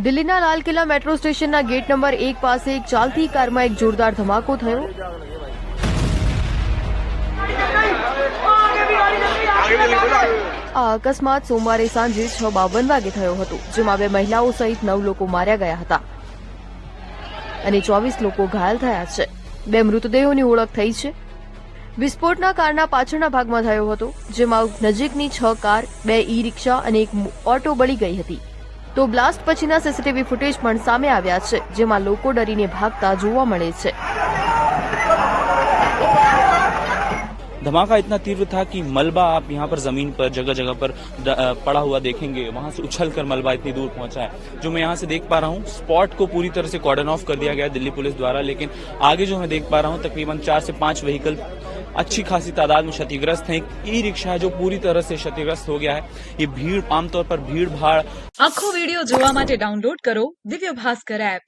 દિલ્હીના લાલ કિલ્લા મેટ્રો સ્ટેશનના gate number 1 પાસે એક ચાલતી કારમાં એક જોરદાર ધમાકો થયો. આ અકસ્માત સોમવારે સાંજે 6:52 વાગે થયો હતો, જેમાં 2 મહિલાઓ સહિત 9 લોકો માર્યા ગયા હતા અને 24 લોકો ઘાયલ થયા છે. 2 મૃતદેહોની ઓળખ થઈ છે. વિસ્ફોટના કારના પાછળના ભાગમાં થયો હતો, જેમાં નજીકની 6 કાર, 2 ઈ-રિક્ષા અને એક ઓટો બળી ગઈ હતી. તો બ્લાસ્ટ પછીના સીસીટીવી ફૂટેજ પણ સામે આવ્યા છે, જેમાં લોકો ડરીને ભાગતા જોવા મળે છે. धमाका इतना तीव्र था कि मलबा आप यहाँ पर जमीन पर जगह जगह पर पड़ा हुआ देखेंगे, वहां से उछल कर मलबा इतनी दूर पहुंचा है. जो मैं यहाँ से देख पा रहा हूँ, स्पॉट को पूरी तरह से कॉर्डन ऑफ कर दिया गया है दिल्ली पुलिस द्वारा, लेकिन आगे जो मैं देख पा रहा हूँ तकरीबन 4 से 5 व्हीकल अच्छी खासी तादाद में क्षतिग्रस्त हैं. ई रिक्शा है जो पूरी तरह से क्षतिग्रस्त हो गया है. ये भीड़ आमतौर पर भीड़ भाड़. आखो वीडियो જોવા માટે ડાઉનલોડ કરો દિવ્ય ભાસ્કર એપ.